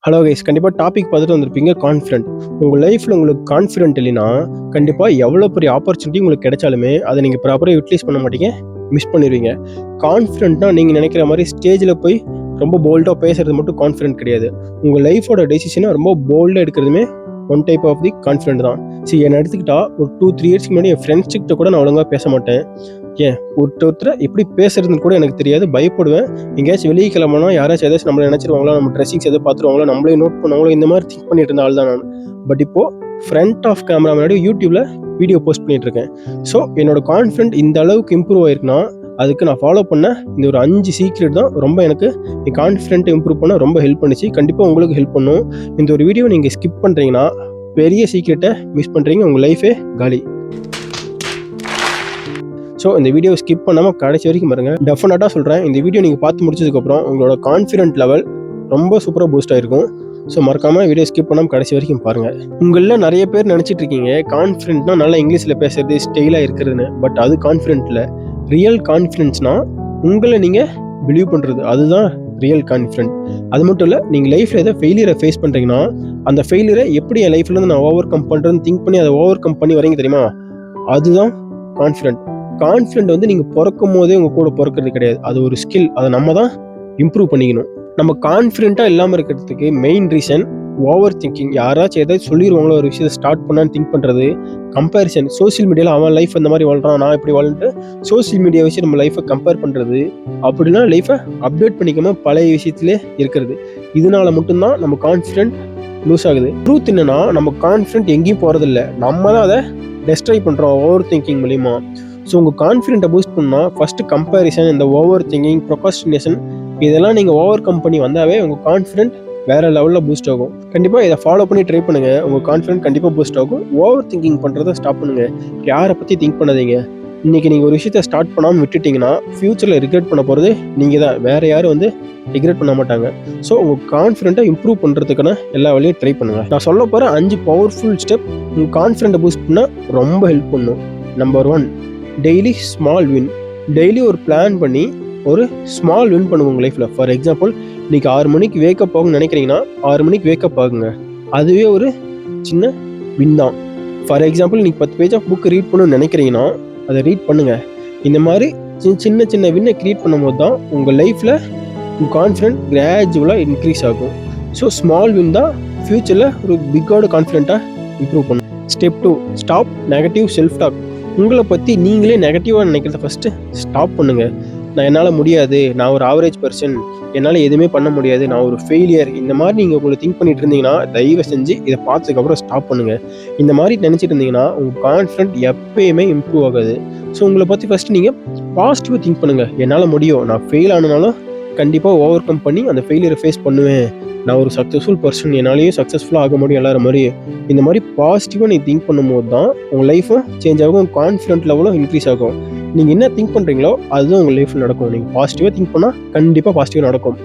Hello guys, கண்டிப்பாக topic பார்த்துட்டு வந்திருப்பீங்க கான்ஃபிடென்ட். உங்கள் லைஃப்பில் உங்களுக்கு கான்ஃபிடென்ட் இல்லைன்னா கண்டிப்பாக எவ்வளோ பெரிய ஆப்பர்ச்சுனிட்டி உங்களுக்கு கிடைச்சாலுமே அதை நீங்கள் ப்ராப்பராக யூட்டிலைஸ் பண்ண மாட்டீங்க, மிஸ் பண்ணிடுவீங்க. கான்ஃபிடென்ட்னா நீங்கள் நினைக்கிற மாதிரி ஸ்டேஜில் போய் ரொம்ப போல்டாக பேசுறது மட்டும் கான்ஃபிடென்ட் கிடையாது. உங்கள் லைஃபோட டெசிஷனை ரொம்ப போல்டாக எடுக்கிறதுமே one type of the confident தான். சரி, என்னை எடுத்துக்கிட்டா ஒரு 2-3 இயர்ஸ்க்கு முன்னாடி என் ஃப்ரெண்ட்ஸ்கிட்ட கூட நான் ஒழுங்காக பேச மாட்டேன். ஏன் ஒருத்தரை எப்படி பேசுறதுன்னு கூட எனக்கு தெரியாது, பயப்படுவேன். எங்கேயாச்சும் வெளியே கிளம்பினா யாராச்சும் ஏதாச்சும் நம்மளை நினச்சிருவாங்களோ, நம்ம ட்ரெஸ்ஸிங்ஸ் எதாவது பார்த்துருவாங்களோ, நம்மளே நோட் பண்ணுவாங்களோ, இந்த மாதிரி திங்க் பண்ணிட்டு இருந்த ஆள் தான் நான். பட் இப்போது ஃப்ரண்ட் ஆஃப் கேமரா முன்னாடி யூடியூப்ல வீடியோ போஸ்ட் பண்ணிட்டு இருக்கேன். ஸோ என்னோட கான்ஃபிடென்ட் இந்த அளவுக்கு இம்ப்ரூவ் ஆயிருக்குன்னா அதுக்கு நான் ஃபாலோ பண்ண இந்த ஒரு 5 சீக்ரெட் தான் ரொம்ப எனக்கு என் கான்ஃபிடென்ட் இம்ப்ரூவ் பண்ண ரொம்ப ஹெல்ப் பண்ணிச்சு. கண்டிப்பாக உங்களுக்கு ஹெல்ப் பண்ணும். இந்த ஒரு வீடியோ நீங்கள் ஸ்கிப் பண்ணுறீங்கன்னா பெரிய சீக்ரெட்டை மிஸ் பண்ணுறீங்க, உங்கள் லைஃபே காலி. ஸோ இந்த வீடியோ ஸ்கிப் பண்ணாமல் கடைசி வரைக்கும் பாருங்கள். டெஃபினட்டாக சொல்கிறேன், இந்த வீடியோ நீங்கள் பார்த்து முடிச்சதுக்கப்புறம் உங்களோட கான்ஃபிடென்ட் லெவல் ரொம்ப சூப்பராக பூஸ்ட் ஆகிருக்கும். ஸோ மறக்காமல் வீடியோ ஸ்கிப் பண்ணாமல் கடைசி வரைக்கும் பாருங்கள். உங்களில் நிறைய பேர் நினச்சிட்டு இருக்கீங்க கான்ஃபிடென்ட்னா நல்லா இங்கிலீஷில் பேசுறது, ஸ்டைலாக இருக்கிறதுன்னு. பட் அது கான்ஃபிடென்ட்டில். ரியல் கான்ஃபிடென்ட்ஸ்னால் உங்களை நீங்கள் பிலீவ் பண்ணுறது, அதுதான் ரியல் கான்ஃபிடென்ட். அது மட்டும் இல்லை, நீங்கள் லைஃப்பில் எதாவது ஃபெயிலியரை ஃபேஸ் பண்ணுறீங்கன்னா அந்த ஃபெயிலியரை எப்படி என் லைஃப்லேருந்து நான் ஓவர் கம் பண்ணுறேன்னு திங்க் பண்ணி அதை ஓவர் கம் பண்ணி வரீங்க தெரியுமா, அதுதான் கான்ஃபிடென்ட். கான்ஃபிடென்ட் வந்து நீங்கள் பிறக்கும் போதே உங்கள் கூட பிறக்கிறது கிடையாது, அது ஒரு ஸ்கில். அதை நம்ம தான் இம்ப்ரூவ் பண்ணிக்கணும். நம்ம கான்ஃபிடென்ட்டாக இல்லாமல் இருக்கிறதுக்கு மெயின் ரீசன் ஓவர் திங்கிங். யாராச்சும் ஏதாச்சும் சொல்லிடுவாங்களோ ஒரு விஷயத்தை ஸ்டார்ட் பண்ணான்னு திங்க் பண்ணுறது. கம்பேரிசன், சோசியல் மீடியாவில் அவன் லைஃப் இந்த மாதிரி வாழ்கிறான், நான் இப்படி வாழ்ந்துட்டு சோசியல் மீடியா வச்சு நம்ம லைஃப்பை கம்பேர் பண்ணுறது. அப்படின்னா லைஃப்பை அப்டேட் பண்ணிக்காமல் பழைய விஷயத்திலே இருக்கிறது. இதனால மட்டும்தான் நம்ம கான்ஃபிடென்ட் லூஸ் ஆகுது. ட்ரூத் என்னன்னா, நம்ம கான்ஃபிடென்ட் எங்கேயும் போகிறதில்ல, நம்ம தான் அதை டெஸ்ட்ராய் பண்ணுறோம் ஓவர் திங்கிங் மூலிமா. ஸோ உங்கள் கான்ஃபிடென்ட்டை பூஸ்ட் பண்ணால் ஃபஸ்ட்டு கம்பேரிசன், இந்த ஓவர் திங்கிங், ப்ரொகாஸ்டினேஷன் இதெல்லாம் நீங்கள் ஓவர் கம் பண்ணி வந்தாவே உங்கள் கான்ஃபிடென்ட் வேறு லெவலில் பூஸ்ட் ஆகும். கண்டிப்பாக இதை ஃபாலோ பண்ணி ட்ரை பண்ணுங்கள், உங்கள் கான்ஃபிடென்ட் கண்டிப்பாக பூஸ்ட் ஆகும். ஓவர் திங்கிங் பண்ணுறதை ஸ்டாப் பண்ணுங்கள். யாரை பற்றி திங்க் பண்ணாதீங்க. இன்றைக்கி நீங்கள் ஒரு விஷயத்தை ஸ்டார்ட் பண்ணாமல் விட்டுட்டிங்கன்னா ஃப்யூச்சரில் ரிக்ரெட் பண்ண போகிறது நீங்கள் தான், வேறு யாரும் வந்து ரிக்ரெட் பண்ண மாட்டாங்க. ஸோ உங்கள் கான்ஃபிடென்ட்டை இம்ப்ரூவ் பண்ணுறதுக்கான எல்லா வழியும் ட்ரை பண்ணுங்கள். நான் சொல்ல போகிற 5 பவர்ஃபுல் ஸ்டெப் உங்கள் கான்ஃபிடென்ட்டை பூஸ்ட் பண்ணால் ரொம்ப ஹெல்ப் பண்ணும். Number 1, daily small win. Daily ஒரு பிளான் பண்ணி ஒரு ஸ்மால் வின் பண்ணுங்க உங்கள் லைஃப்பில். ஃபார் எக்ஸாம்பிள், இன்றைக்கி 6 மணிக்கு வேக்கப் ஆகும்னு நினைக்கிறீங்கன்னா 6 மணிக்கு வேக்கப் ஆகுங்க, அதுவே ஒரு சின்ன வின் தான். ஃபார் எக்ஸாம்பிள், இன்றைக்கி 10 பேஜ் ஆஃப் புக்கு ரீட் பண்ணணும்னு நினைக்கிறீங்கன்னா அதை ரீட் பண்ணுங்கள். இந்த மாதிரி சின்ன சின்ன வின்னை க்ரியேட் பண்ணும்போது தான் உங்கள் லைஃப்பில் உங்கள் கான்ஃபிடென்ட் கிராஜுவலாக இன்க்ரீஸ் ஆகும். ஸோ ஸ்மால் வின் தான் ஃப்யூச்சரில் ஒரு பிக்கோட கான்ஃபிடென்ட்டாக இம்ப்ரூவ் பண்ணும். Step 2, stop negative self talk. உங்களை பற்றி நீங்களே நெகட்டிவாக நினைக்கிறத ஃபஸ்ட்டு ஸ்டாப் பண்ணுங்கள். நான் என்னால் முடியாது, நான் ஒரு ஆவரேஜ் பர்சன், என்னால் எதுவுமே பண்ண முடியாது, நான் ஒரு ஃபெயிலியர், இந்த மாதிரி நீங்கள் உங்களை திங்க் பண்ணிட்டு இருந்தீங்கன்னா தயவு செஞ்சு இதை பார்த்ததுக்கப்புறம் ஸ்டாப் பண்ணுங்கள். இந்த மாதிரி நினச்சிட்டு இருந்தீங்கன்னா உங்கள் கான்ஃபிடென்ட் எப்பயுமே இம்ப்ரூவ் ஆகாது. ஸோ உங்களை பற்றி ஃபஸ்ட்டு நீங்கள் பாசிட்டிவாக திங்க் பண்ணுங்கள். என்னால் முடியும், நான் ஃபெயில் ஆனாலும் கண்டிப்பாக ஓவர் கம் பண்ணி அந்த ஃபெயிலியரை ஃபேஸ் பண்ணுவேன், நான் ஒரு சக்ஸஸ்ஃபுல் பர்சன், என்னாலேயும் சக்ஸஸ்ஃபுல்லாக ஆக முடியும் எல்லாரும் மாதிரி. இந்த மாதிரி பாசிட்டிவாக நீ திங்க் பண்ணும்போது தான் உங்கள் லைஃப்பும் சேஞ்ச் ஆகும், உங்கள் கான்ஃபிடென்ட் லெவலும் இன்க்ரீஸ் ஆகும். நீங்கள் என்ன திங்க் பண்ணுறீங்களோ அதுதான் உங்கள் லைஃப்பில் நடக்கும். நீங்கள் பாசிட்டிவாக திங்க் பண்ணால் கண்டிப்பாக பாசிட்டிவாக நடக்கும்.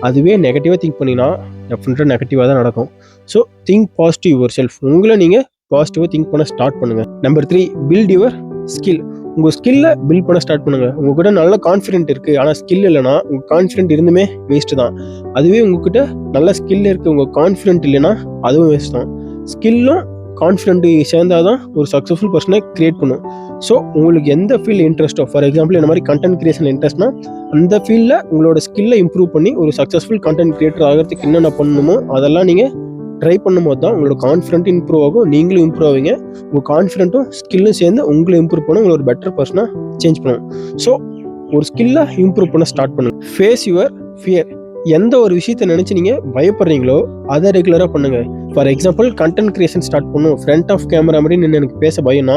அதுவே நெகட்டிவாக திங்க் பண்ணினா டெஃபினட்டாக நெகட்டிவாக தான் நடக்கும். So think positive yourself. உங்களை நீங்கள் பாசிட்டிவாக திங்க் பண்ண ஸ்டார்ட் பண்ணுங்கள். Number 3, build your skill. உங்கள் ஸ்கில்லை பில்ட் பண்ண ஸ்டார்ட் பண்ணுங்கள். உங்கள்கிட்ட நல்ல கான்ஃபிடென்ட் இருக்குது, ஆனால் ஸ்கில் இல்லைனா உங்கள் கான்ஃபிடென்ட் இருந்துமே வேஸ்ட்டு தான். அதுவே உங்கள்கிட்ட நல்ல ஸ்கில் இருக்குது, உங்கள் கான்ஃபிடென்ட் இல்லைன்னா அதுவும் வேஸ்ட் தான். ஸ்கில்லும் கான்ஃபிடென்ட் சேர்ந்தால் தான் ஒரு சக்ஸஸ்ஃபுல் பர்சனை க்ரியேட் பண்ணும். ஸோ உங்களுக்கு எந்த ஃபீல்டு இன்ட்ரெஸ்ட்டோ, ஃபார் எக்ஸாம்பிள் இந்த மாதிரி கண்டென்ட் கிரியேஷன் இன்ட்ரெஸ்ட்னா அந்த ஃபீல்டில் உங்களோட ஸ்கில்லை இம்ப்ரூவ் பண்ணி ஒரு சக்ஸஸ்ஃபுல் கண்டென்ட் கிரியேட்டர் ஆகிறதுக்கு என்னென்ன பண்ணணுமோ அதெல்லாம் நீங்கள் ட்ரை பண்ணும்போது தான் உங்களோட கான்ஃபிடென்ட் இம்ப்ரூவ் ஆகும், நீங்களும் இம்ப்ரூவ் ஆவீங்க. உங்கள் கான்ஃபிடென்ட்டும் ஸ்கில்லும் சேர்ந்து உங்களை இம்ப்ரூவ் பண்ண உங்களை ஒரு பெட்டர் பர்சனாக சேஞ்ச் பண்ணும். ஸோ ஒரு ஸ்கில்லை இம்ப்ரூவ் பண்ண ஸ்டார்ட் பண்ணுங்க. Face your fear. எந்த ஒரு விஷயத்தை நினச்சி நீங்கள் பயப்படுறீங்களோ அதை ரெகுலராக பண்ணுங்கள். For example, content creation start பண்ணும், ஃப்ரண்ட் ஆஃப் கேமரா மாதிரி நின்று எனக்கு பேச பயம்னா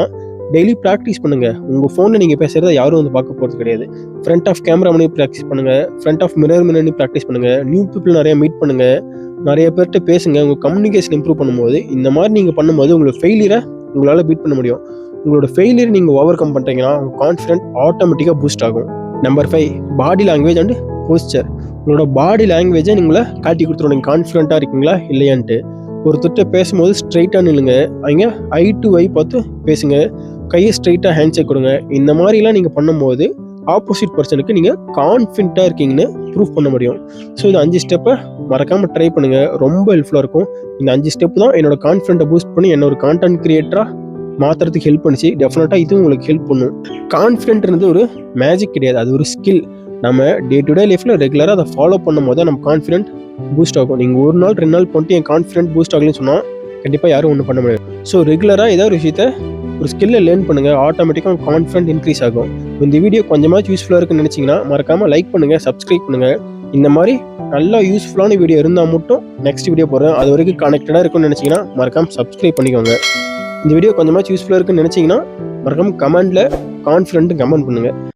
டெய்லி ப்ராக்டிஸ் பண்ணுங்கள். உங்கள் ஃபோனில் நீங்கள் பேசுகிறத யாரும் வந்து பார்க்க போகிறது கிடையாது. ஃப்ரண்ட் ஆஃப் கேமரா பண்ணி ப்ராக்டிஸ் பண்ணுங்கள், ஃப்ரண்ட் ஆஃப் மிரர் பண்ணி ப்ராக்டிஸ் பண்ணுங்கள், நியூ பீப்புள் நிறைய மீட் பண்ணுங்கள், நிறைய பேர்கிட்ட பேசுங்க. உங்கள் கம்யூனிகேஷன் இம்ப்ரூவ் பண்ணும்போது இந்த மாதிரி நீங்கள் பண்ணும்போது உங்களோட ஃபெயிலியரை உங்களால் பீட் பண்ண முடியும். உங்களோட ஃபெயிலியர் நீங்கள் ஓவர் கம் பண்ணுறீங்கன்னா உங்கள் கான்ஃபிடென்ட் ஆட்டோமேட்டிக்காக பூஸ்ட் ஆகும். Number 5, body language and poster. உங்களோட பாடி லாங்குவேஜை நீங்களே காட்டி கொடுத்துருவோம், நீங்கள் கான்ஃபிடென்ட்டாக இருக்கீங்களா இல்லையான்ட்டு. ஒருத்தர்கிட்ட பேசும்போது ஸ்ட்ரைட்டாக நில்லுங்க, அங்கே ஐ டு ஐ பார்த்து பேசுங்க, கையை ஸ்ட்ரைட்டாக ஹேண்ட் ஷேக் கொடுங்க. இந்த மாதிரிலாம் நீங்கள் பண்ணும்போது ஆப்போசிட் பர்சனுக்கு நீங்கள் கான்ஃபிடண்ட்டாக இருக்கீங்கன்னு ப்ரூவ் பண்ண முடியும். ஸோ இந்த 5 ஸ்டெப்பை மறக்காமல் ட்ரை பண்ணுங்கள். ரொம்ப ஹெல்ப்ஃபுல்லாக இருக்கும். இந்த 5 ஸ்டெப் தான் என்னோட கான்ஃபிடண்ட்டை பூஸ்ட் பண்ணி என்ன ஒரு கான்டென்ட் கிரியேட்டராக மாற்றுறதுக்கு ஹெல்ப் பண்ணிச்சு. டெஃபினட்டாக இதுவும் உங்களுக்கு ஹெல்ப் பண்ணும். கான்ஃபிடென்ட்ன்றது ஒரு மேஜிக் கிடையாது, அது ஒரு ஸ்கில். நம்ம டே டு டே லைஃப்பில் ரெகுலராக அதை ஃபாலோ பண்ணும் போது நம்ம கான்ஃபிடென்ட் பூஸ்ட் ஆகும். நீங்கள் ஒரு நாள் 2 நாள் பண்ணிட்டு என் கான்ஃபிடென்ட் பூஸ்ட் ஆகலன்னு சொன்னால் கண்டிப்பாக யாரும் ஒன்றும் பண்ண முடியாது. ஸோ ரெகுலராக ஏதாவது ஒரு விஷயத்தை ஒரு ஸ்கில்லை லேர்ன் பண்ணுங்கள், ஆட்டோமேட்டிக்காக கான்ஃபிடென்ட் இன்க்ரீஸ் ஆகும். இந்த வீடியோ கொஞ்சமாச்சும் யூஸ்ஃபுல்லாக இருக்குன்னு நினச்சிங்கன்னா மறக்காமல் லைக் பண்ணுங்கள், சப்ஸ்கிரைப் பண்ணுங்கள். இந்த மாதிரி நல்லா யூஸ்ஃபுல்லான வீடியோ இருந்தால் மட்டும் நெக்ஸ்ட் வீடியோ போடுறேன். அது வரைக்கும் கனெக்டடாக இருக்குன்னு நினச்சிங்கன்னா மறக்காமல் சப்ஸ்கிரைப் பண்ணிக்கோங்க. இந்த வீடியோ கொஞ்சமாச்சும் யூஸ்ஃபுல்லாக இருக்குன்னு நினச்சிங்கன்னா மறக்காமல் கமெண்ட்டில் கான்ஃபிடென்ட் கமெண்ட் பண்ணுங்கள்.